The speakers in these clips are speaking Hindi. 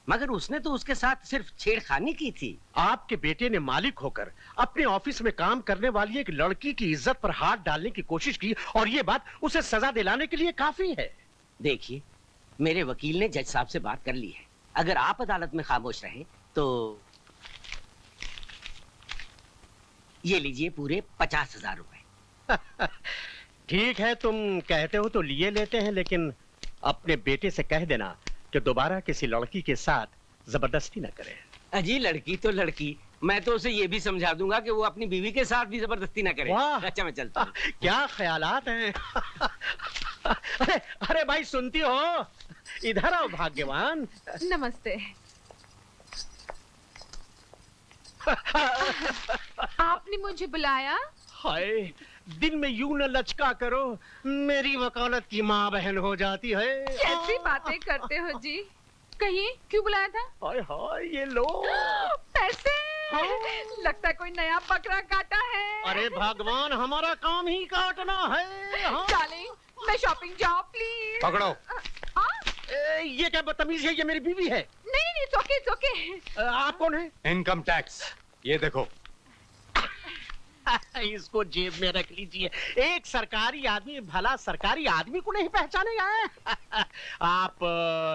मगर उसने तो उसके साथ सिर्फ छेड़खानी की थी। आपके बेटे ने मालिक होकर अपने ऑफिस में काम करने वाली एक लड़की की इज्जत पर हाथ डालने की कोशिश की और ये बात उसे सजा दिलाने के लिए काफी है। देखिए, मेरे वकील ने जज साहब से बात कर ली है। अगर आप अदालत में खामोश रहें तो ये लीजिए पूरे 50,000 रुपए। ठीक है, तुम कहते हो तो लिए लेते हैं, लेकिन अपने बेटे से कह देना कि दोबारा किसी लड़की के साथ जबरदस्ती न करे। अजी लड़की तो लड़की, मैं तो उसे ये भी समझा दूंगा कि वो अपनी बीवी के साथ भी जबरदस्ती न करे। अच्छा, मैं चलता हूं। क्या ख्यालात हैं। अरे भाई, सुनती हो? इधर आओ भाग्यवान। नमस्ते। आपने मुझे बुलाया? हाय, दिन में यूं न लचका करो, मेरी वकालत की माँ बहन हो जाती है। कैसी बातें करते हो जी? कहिए, क्यों बुलाया था? हाय हाय, ये लो पैसे। हाँ। लगता है कोई नया बकरा काटा है। अरे भगवान, हमारा काम ही काटना है। हाँ। डार्लिंग, मैं शॉपिंग जाऊं प्लीज। पकड़ो। ये क्या बदतमीजी है, ये मेरी बीवी है। नहीं, it's okay। आप कौन है? इनकम टैक्स, ये देखो। इसको जेब में रख लीजिए। एक सरकारी आदमी भला सरकारी आदमी को नहीं पहचानेगा। आप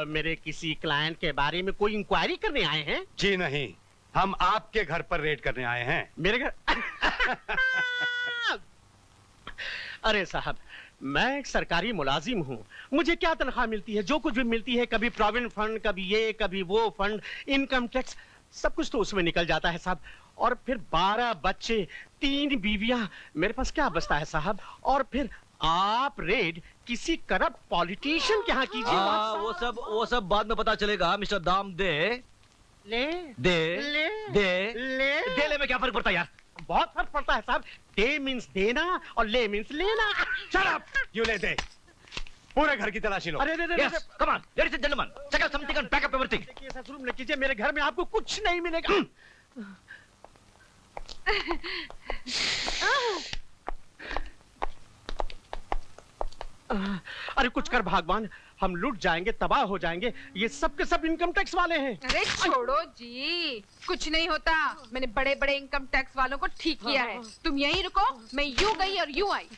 मेरे किसी क्लाइंट के बारे में कोई इंक्वायरी करने आए हैं? जी नहीं, हम आपके घर पर रेड करने आए हैं। मेरे घर? अरे साहब, मैं एक सरकारी मुलाजिम हूँ। मुझे क्या तनख्वाह मिलती है? जो कुछ भी मिलती है, कभी प्रोविडेंट फंड, कभी ये कभी वो फंड, इनकम टैक्स, सब कुछ तो उसमें निकल जाता है साहब। और फिर 12 बच्चे, 3 बीवियां, मेरे पास क्या बचता है साहब? और फिर आप रेड किसी करप्ट पॉलिटिशियन के यहाँ कीजिए। वो सब बाद में पता चलेगा मिस्टर दाम दे। ले दे ले दे ले दे ले में क्या फर्क पड़ता है यार? बहुत फर्क पड़ता है साहब। दे मीन्स देना और ले मीन्स लेना। Shut up! You ले दे। पूरे घर की तलाशी लो। अरे Yes, come on, ladies and gentlemen, check out something and pack up everything. देखिए, ऐसा जुल्म न कीजिए, मेरे घर में आपको कुछ नहीं मिलेगा। अरे कुछ कर भगवान, हम लूट जाएंगे, तबाह हो जाएंगे। ये सब के सब इनकम टैक्स वाले हैं। अरे छोड़ो जी, कुछ नहीं होता। मैंने बड़े बड़े इनकम टैक्स वालों को ठीक किया है। तुम यहीं रुको, मैं यूं गई और यूं आई।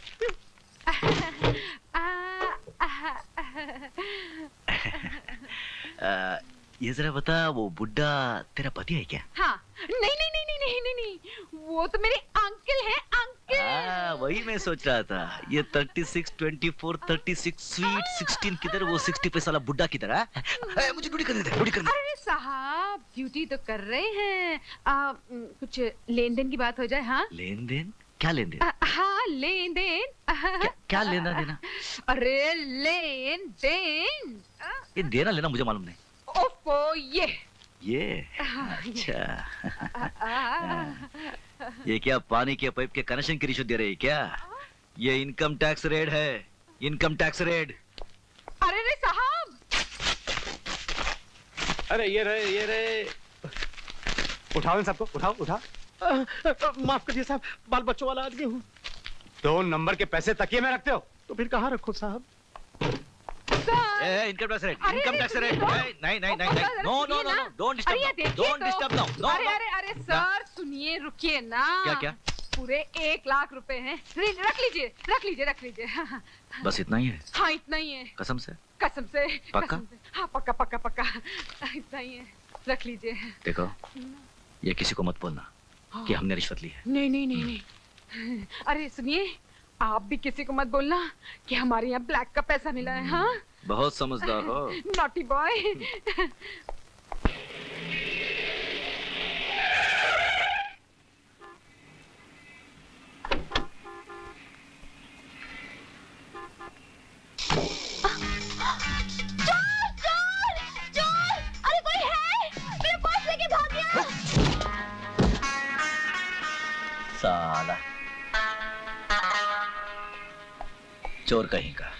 ये जरा बता, वो बुड्ढा तेरा पति है क्या? हाँ। नहीं, वो तो मेरे अंकल हैं, अंकल। वही मैं सोच रहा था, ये 36, 24, 36, स्वीट 16 किधर, वो 60 पैसा वाला बुड्ढा किधर है? मुझे ड्यूटी करने दे, ड्यूटी करने दे। अरे साहब, ड्यूटी तो कर रहे हैं। कुछ लेन देन की बात हो जाए। हाँ, लेन देन? क्या लेन देन? हाँ, लेन देन। क्या लेना देना? अरे लेन देन। ये देना लेना मुझे मालूम नहीं। ओफो, ये अच्छा। ये क्या पानी के पाइप के कनेक्शन की रिश्वत दे रही है क्या? ये इनकम टैक्स रेड है, इनकम टैक्स रेड। अरे रे साहब, अरे ये रहे। उठाओ इन सबको, उठाओ। माफ करिए साहब, बाल बच्चों वाला आदमी हूँ। 2 नंबर के पैसे तकिए में रखते हो? तो फिर कहाँ रखो साहब? Income tax raid, income tax raid. नहीं, नो, डोंट डिस्टर्ब नाउ। अरे सर, सुनिए, रुकिए ना। क्या? पूरे 1 लाख रुपए हैं। रख लीजिए। बस इतना ही है? हाँ, इतना ही है। कसम से? पक्का? हाँ, पक्का। इतना ही है, रख लीजिए। देखो, ये किसी को मत बोलना कि हमने रिश्वत ली है। नहीं। अरे सुनिए, आप भी किसी को मत बोलना कि हमारे यहाँ ब्लैक का पैसा मिला है। हाँ, बहुत समझदार हो। Naughty boy. चोर! अरे कोई है? मेरा पर्स लेके भाग गया। साला चोर कहीं का।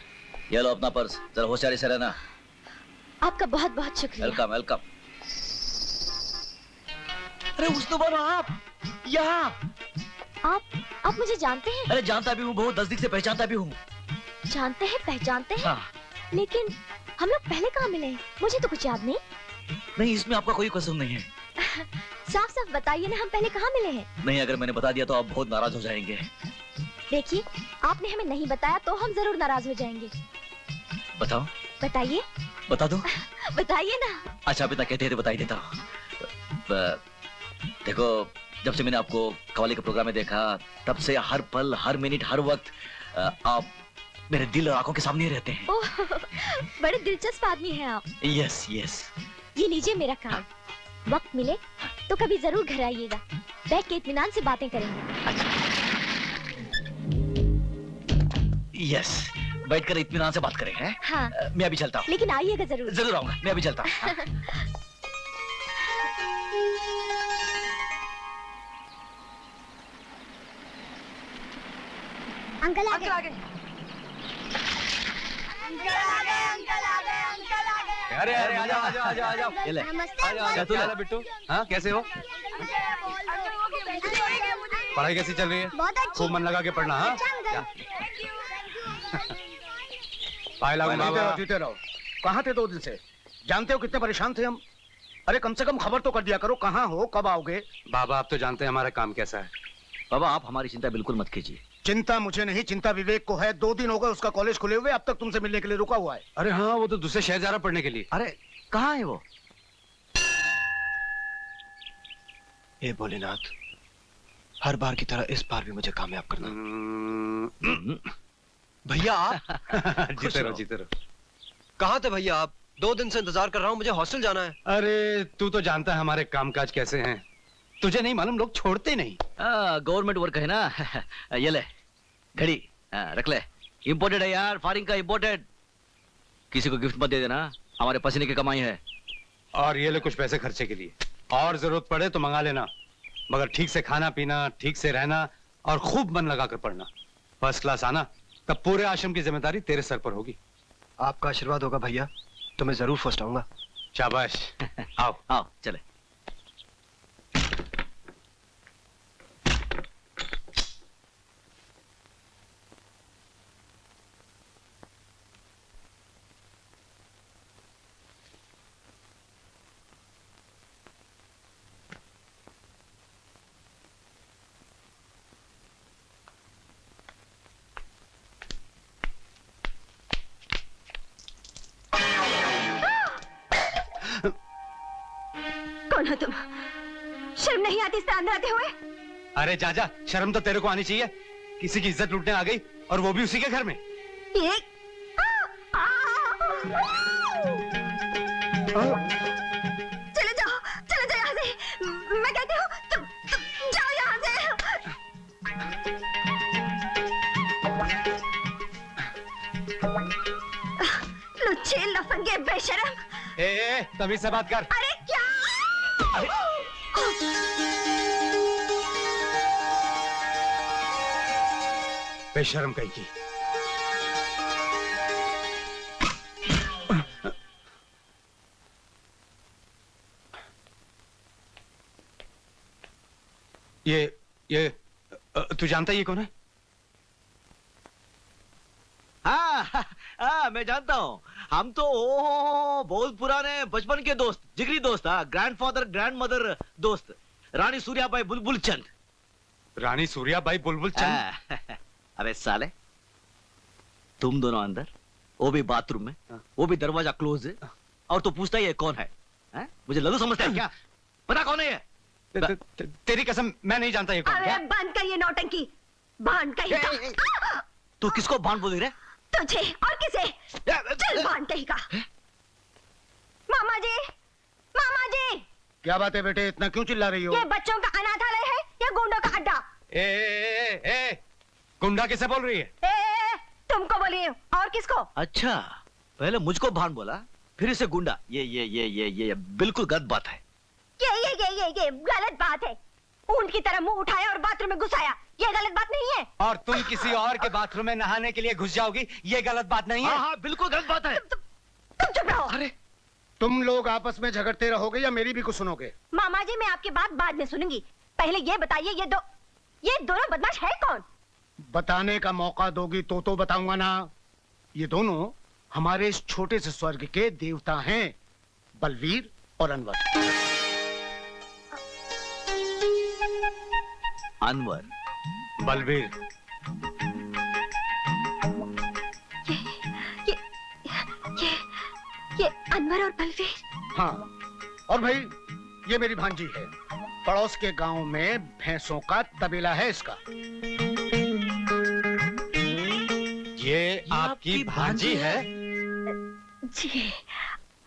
ये लो अपना पर्स, जरा होशियारी से रहना। आपका बहुत बहुत शुक्रिया। वेलकम। अरे उसने बोला आप यहाँ। आप मुझे जानते हैं? अरे जानता भी हूँ, बहुत नजदीक से पहचानता भी हूँ। जानते हैं, पहचानते हैं? हाँ। लेकिन हम लोग पहले कहाँ मिले? मुझे तो कुछ याद नहीं। नहीं, इसमें आपका कोई कसूर नहीं है। साफ साफ बताइए ना, हम पहले कहाँ मिले हैं? नहीं, अगर मैंने बता दिया तो आप बहुत नाराज हो जाएंगे। देखिए, आपने हमें नहीं बताया तो हम जरूर नाराज हो जाएंगे। बताओ। बताइए। बता दो। बताइए ना। अच्छा, आप इतना कहते हैं तो बता ही देता हूँ। देखो, जब से मैंने आपको कव्वाली के प्रोग्राम में देखा, तब से हर पल, हर मिनट, हर वक्त आप मेरे दिल और आंखों के सामने रहते हैं। ओह, बड़े दिलचस्प आदमी हैं आप। Yes yes. ये लीजिए मेरा कार्ड। वक्त मिले तो कभी जरूर घर आइएगा। बैठ के इत्मीनान से बातें करेंगे। यस, बैठकर इत्मीनान से बात करेंगे। हैं? हाँ। मैं अभी चलता हूँ। लेकिन आइएगा जरूर। जरूर आऊंगा, मैं अभी चलता हूँ। हाँ? अंकल आ गए। अरे अरे आ जाओ आ जाओ आ जाओ आ जाओ। ये ले। नमस्ते आ जाओ, क्या हाल है बिट्टू? हाँ, कैसे हो? पढ़ाई कैसी चल रही है? बहुत अच्छी। खूब मन लगा के पढ़ना। हाँ, जा। पाए लागू बाबा। जीते रहो। कहाँ थे 2 दिन से? जानते हो कितने परेशान थे हम? अरे कम से कम खबर तो कर दिया करो, कहाँ हो, कब आओगे? बाबा, आप तो जानते हैं हमारा काम कैसा है। बाबा, आप हमारी चिंता बिल्कुल मत कीजिए। चिंता मुझे नहीं, चिंता विवेक को है। 2 दिन हो गए उसका कॉलेज खुले हुए, अब तक तुमसे मिलने के लिए रुका हुआ है। अरे हाँ, वो तो दूसरे शहर जा रहा पढ़ने के लिए। अरे कहाँ है वो? हे भोलेनाथ, हर बार की तरह इस बार भी मुझे कामयाब करना। भैया आप जीते रहो जीते रहो। कहाँ थे भैया आप? 2 दिन से इंतजार कर रहा हूँ, मुझे हॉस्टल जाना है। अरे तू तो जानता है हमारे कामकाज कैसे हैं। तुझे नहीं मालूम, लोग छोड़ते नहीं। गवर्नमेंट वर्क है ना। ये ले घड़ी, रख ले। इम्पोर्टेड है यार, फॉरेन का इम्पोर्टेड। किसी को गिफ्ट मत दे देना, हमारे पसीने की कमाई है। और ये ले कुछ पैसे खर्चे के लिए, और जरूरत पड़े तो मंगा लेना। मगर ठीक से खाना पीना, ठीक से रहना और खूब मन लगा कर पढ़ना। फर्स्ट क्लास आना, तब पूरे आश्रम की जिम्मेदारी तेरे सर पर होगी। आपका आशीर्वाद होगा भैया तो मैं जरूर फर्स्ट आऊंगा। शाबाश। आओ आओ चले। कौन हो तुम? शर्म नहीं आती इस तरह अंदर आते हुए? अरे जाजा, शर्म तो तेरे को आनी चाहिए। किसी की इज्जत लूटने आ गई, और वो भी उसी के घर में। ये चले जाओ यहाँ से। मैं कहती हूँ तुम जाओ यहाँ से। लुच्चे लफंगे बेशरम। ए, तमीज से बात कर। अरे क्या? बेशर्म कहीं की। ये तू जानता है ये कौन है? हाँ, मैं जानता हूँ। हम तो बहुत पुराने बचपन के दोस्त, जिगरी दोस्त। ग्रैंडफादर ग्रैंडमदर दोस्त, रानी सूर्याबाई बुलबुल चंद। रानी सूर्याबाई बुलबुल चंद? अबे साले, तुम दोनों अंदर, वो भी बाथरूम में, वो भी दरवाजा क्लोज है, और तो पूछता ही है कौन है? मुझे लल्लू समझता है क्या? पता कौन है ये? तेरी कसम मैं नहीं जानता ये कौन है। अरे बंद कर ये नौटंकी, भान कहीं का। तू किसको भान बोल रही है? तुझे और किसे? चल भान कहीं का। मामा जी, मामा जी। क्या बात है बेटे, इतना क्यों चिल्ला रही हो? ये बच्चों का अनाथालय है या गुंडों का अड्डा? ए, गुंडा किसे बोल रही है? तुमको बोली और किसको? अच्छा, पहले मुझको भान बोला, फिर इसे गुंडा। ये बिल्कुल गलत बात है। ये गलत बात है। ऊंट की तरह मुंह उठाया और बाथरूम में घुसाया, ये गलत बात नहीं है। और तुम किसी और के बाथरूम में नहाने के लिए घुस जाओगी, ये गलत बात नहीं है। हाँ, बिल्कुल गलत बात है। तुम चुप रहो। अरे तुम लोग आपस में झगड़ते रहोगे या मेरी भी कुछ सुनोगे? मामा जी, मैं आपकी बात बाद में सुनूंगी। पहले ये बताइए, ये दोनों बदमाश है कौन? बताने का मौका दोगी तो बताऊंगा ना। ये दोनों हमारे इस छोटे से स्वर्ग के देवता हैं, बलवीर और अनवर। अनवर, बलबीर, ये अनवर और बलवीर। हाँ, और भाई ये मेरी भांजी है। पड़ोस के गांव में भैंसों का तबेला है इसका। ये आपकी भांजी है? जी,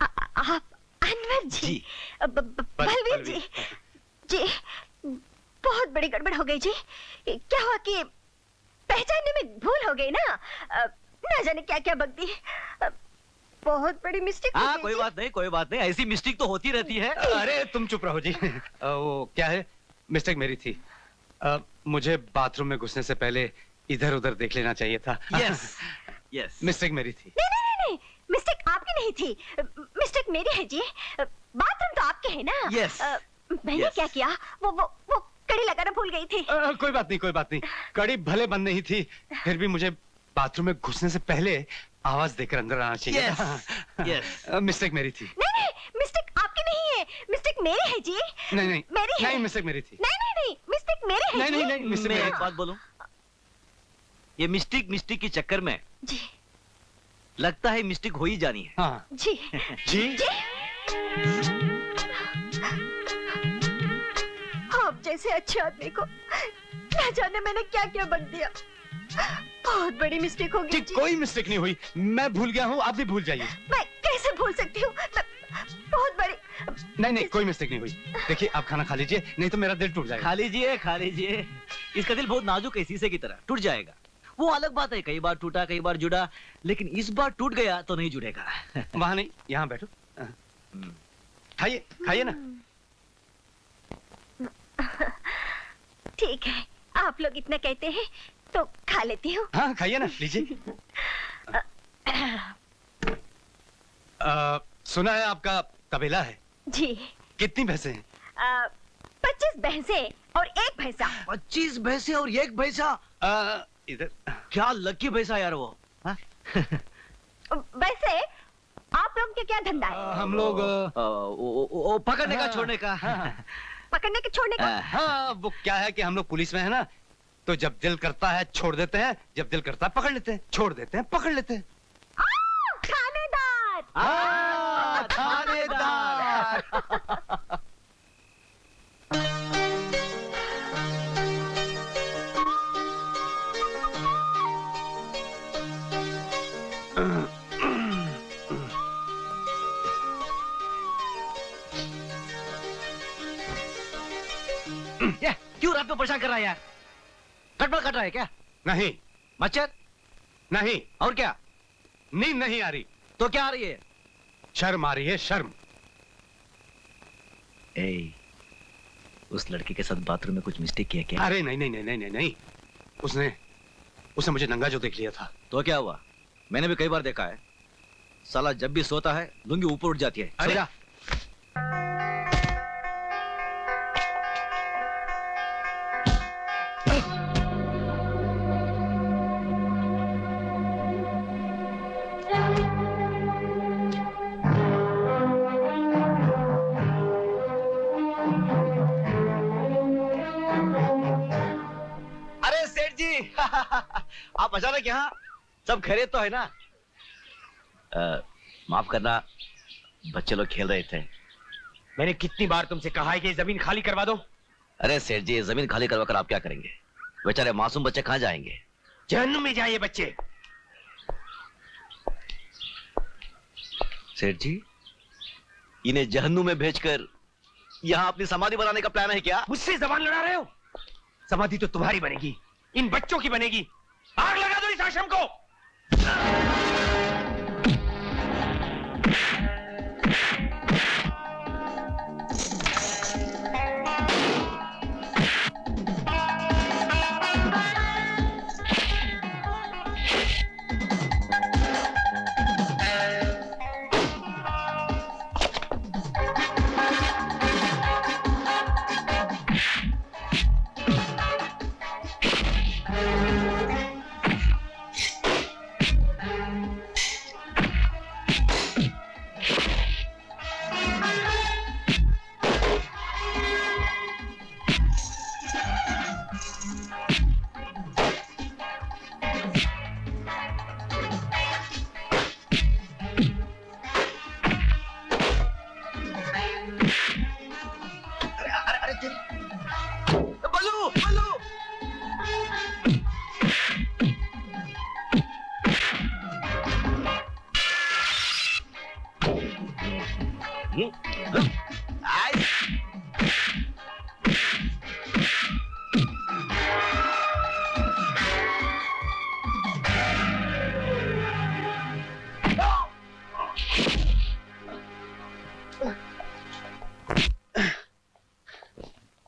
आप अनवर जी, बलवीर जी। जी, बहुत बड़ी गड़बड़ हो गई जी। क्या हुआ कि पहचानने में भूल हो गई ना। ना जाने क्या क्या बक दी। बहुत बड़ी मिस्टेक। हाँ, कोई बात नहीं, कोई बात नहीं, ऐसी मिस्टेक तो होती रहती है। अरे तुम चुप रहो जी। वो क्या है, मिस्टेक मेरी थी। मुझे बाथरूम में घुसने से पहले इधर उधर देख लेना चाहिए था। यस, यस, मिस्टेक मेरी थी। नहीं, मिस्टेक आपकी नहीं थी, मिस्टेक मेरी है जी। बाथरूम तो आपके है ना। यस। मैंने क्या किया, वो कड़ी लगाना भूल गई थी। कोई बात नहीं, कोई बात नहीं। कड़ी भले बंद नहीं थी, फिर भी मुझे बाथरूम में घुसने से पहले आवाज देकर अंदर आना चाहिए। यस, मिस्टेक मेरी थी। नहीं, मिस्टेक आपकी नहीं है, मिस्टेक मेरी है जी। नहीं, मेरी है। नहीं, मिस्टेक मेरी थी। नहीं, मिस्टेक मेरी है जी। नहीं, मिस्टेक मैं मेरी एक थी। बात बोलूं, ये मिस्टेक के चक्कर में जी लगता है मिस्टेक हो ही जानी है। हाँ जी जी। आप जैसे अच्छे आदमी को ना जाने मैंने क्या क्या बक दिया। बहुत बड़ी मिस्टेक हो गई जी। कोई मिस्टेक नहीं हुई, मैं भूल गया हूँ, आप भी भूल जाइए। मैं कैसे भूल सकती हूँ, बहुत बड़ी। नहीं, कोई मिस्टेक नहीं हुई। देखिए आप खाना खा लीजिए, नहीं तो मेरा दिल टूट जाएगा। खा लीजिए। इसका दिल बहुत नाजुक है, शीशे की तरह टूट जाएगा। वो अलग बात है, कई बार टूटा कई बार जुड़ा, लेकिन इस बार टूट गया तो नहीं जुड़ेगा। वहाँ नहीं, यहाँ बैठो। खाइए ना। ठीक है, आप लोग इतना कहते हैं तो खा लेती हूँ। हाँ खाइए ना, लीजिए। सुना है आपका तबेला है? जी। कितनी भैंसे हैं? 25 भैंसे और 1 भैंसा। 25 भैंसे और 1 भैंसा? इधर। क्या लकी भैंसा यार वो। वैसे आप लोग के क्या धंधा है? हम लोग पकड़ने का छोड़ने का। पकड़ने के छोड़ने का? हाँ, वो क्या है कि हम लोग पुलिस में है ना, तो जब दिल करता है छोड़ देते हैं, जब दिल करता है पकड़ लेते हैं, छोड़ देते हैं पकड़ लेते हैं। थानेदार। थानेदार। क्यों रात में परेशान कर रहा है यार? कटपट कट रहा है क्या? नहीं। मच्छर? नहीं। और क्या? नींद नहीं आ रही। तो क्या आ रही है? शर्म आ रही है, शर्म। उस लड़की के साथ बाथरूम में कुछ मिस्टेक किया क्या? अरे नहीं। उसने मुझे नंगा जो देख लिया था। तो क्या हुआ? मैंने भी कई बार देखा है, साला जब भी सोता है लुंगी ऊपर उठ जाती है। अरे जा। अरे सेठ जी आप अचानक यहाँ? सब खैरियत तो है ना? माफ करना, बच्चे लोग खेल रहे थे। मैंने कितनी बार तुमसे कहा है कि जमीन खाली करवा दो। अरे सेठ जी, जमीन खाली करवा कर आप क्या करेंगे? बेचारे मासूम बच्चे कहाँ जाएंगे? जहन्नुम में जाए बच्चे। सेठ जी, इन्हें जहन्नुम में भेजकर यहाँ अपनी समाधि बनाने का प्लान है क्या? मुझसे जबान लड़ा रहे हो? समाधि तो तुम्हारी बनेगी, इन बच्चों की बनेगी। आग लगा दो इस आश्रम को।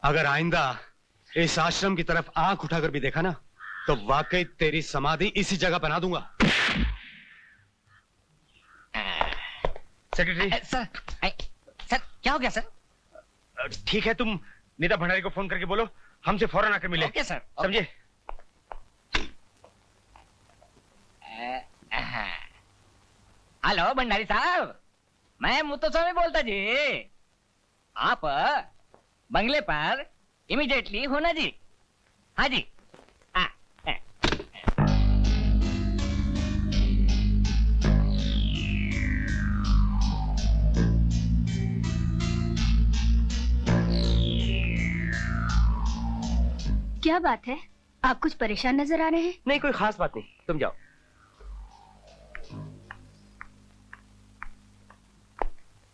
अगर आइंदा इस आश्रम की तरफ आंख उठाकर भी देखा ना तो वाकई तेरी समाधि इसी जगह बना दूंगा। सेक्रेटरी सर सर क्या हो गया सर? ठीक है, तुम नीता भंडारी को फोन करके बोलो हमसे फौरन आकर मिले। Okay sir. समझे? हेलो भंडारी साहब, मैं मुत्तुस्वामी बोलता जी। आप बंगले पर इमीडिएटली होना जी। हाँ जी। क्या बात है, आप कुछ परेशान नजर आ रहे हैं? नहीं, कोई खास बात नहीं, तुम जाओ।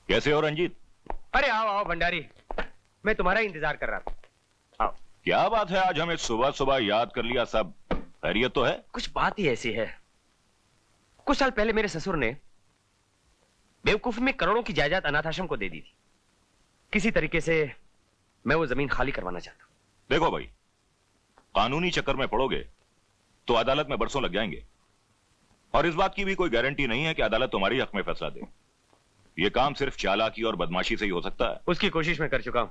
कैसे हो रंजीत? अरे आओ आओ भंडारी, मैं तुम्हारा इंतजार कर रहा था। आओ। क्या बात है, आज हमें सुबह सुबह याद कर लिया। सब खैरियत तो है? कुछ बात ही ऐसी है, कुछ साल पहले मेरे ससुर ने बेवकूफी में करोड़ों की जायदाद अनाथ आश्रम को दे दी थी। किसी तरीके से मैं वो जमीन खाली करवाना चाहता हूं। देखो भाई, कानूनी चक्कर में पड़ोगे तो अदालत में बरसों लग जाएंगे, और इस बात की भी कोई गारंटी नहीं है कि अदालत तुम्हारी हक में फैसला दे। ये काम सिर्फ चालाकी और बदमाशी से ही हो सकता है। उसकी कोशिश मैं कर चुका हूं।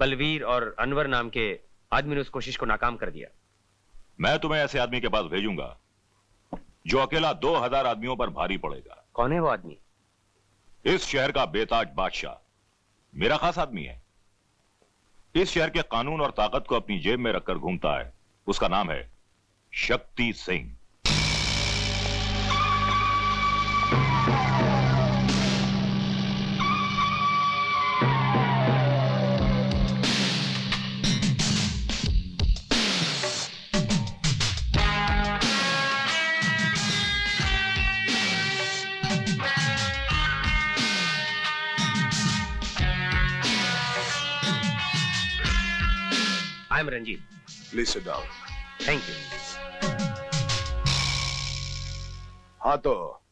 बलवीर और अनवर नाम के आदमी ने उस कोशिश को नाकाम कर दिया। मैं तुम्हें ऐसे आदमी के पास भेजूंगा जो अकेला 2000 आदमियों पर भारी पड़ेगा। कौन है वो आदमी? इस शहर का बेताज बादशाह, मेरा खास आदमी है। इस शहर के कानून और ताकत को अपनी जेब में रखकर घूमता है। उसका नाम है Shakti Singh. I am Ranjit. Please sit down. Thank you. हाँ, तो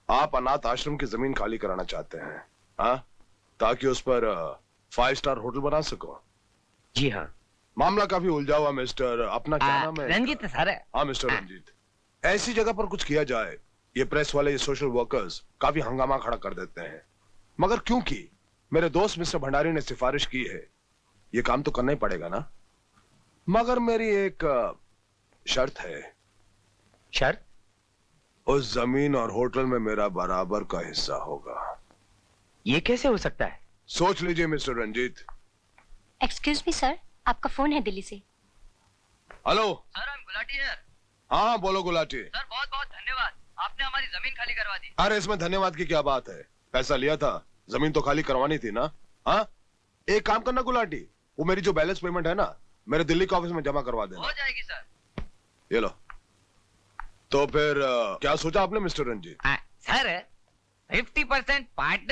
आप अनाथ आश्रम की जमीन खाली कराना चाहते हैं, हाँ? ताकि उस पर 5 स्टार होटल बना सको। जी हाँ। मामला काफी उलझा हुआ मिस्टर, अपना क्या नाम है? रंजीत सर। हाँ मिस्टर रंजीत, ऐसी जगह पर कुछ किया जाए, ये प्रेस वाले, ये सोशल वर्कर्स काफी हंगामा खड़ा कर देते हैं। मगर क्योंकि मेरे दोस्त मिस्टर भंडारी ने सिफारिश की है, ये काम तो करना ही पड़ेगा ना। मगर मेरी एक शर्त है। शर्त? उस जमीन और होटल में मेरा बराबर का हिस्सा होगा। ये कैसे हो सकता है? सोच लीजिए mister Ranjit. Excuse me sir, आपका फोन है दिल्ली से। हेलो सर, हम गुलाटी है। हाँ बोलो गुलाटी। सर बहुत बहुत धन्यवाद, आपने हमारी जमीन खाली करवा दी। अरे इसमें धन्यवाद की क्या बात है, पैसा लिया था, जमीन तो खाली करवानी थी ना। हाँ, एक काम करना गुलाटी, वो मेरी जो बैलेंस पेमेंट है ना, मेरे दिल्ली के ऑफिस में जमा करवा देना। हो जाएगी सर। ये लो। तो फिर क्या सोचा आपने मिस्टर रंजीत? Sir 50% partner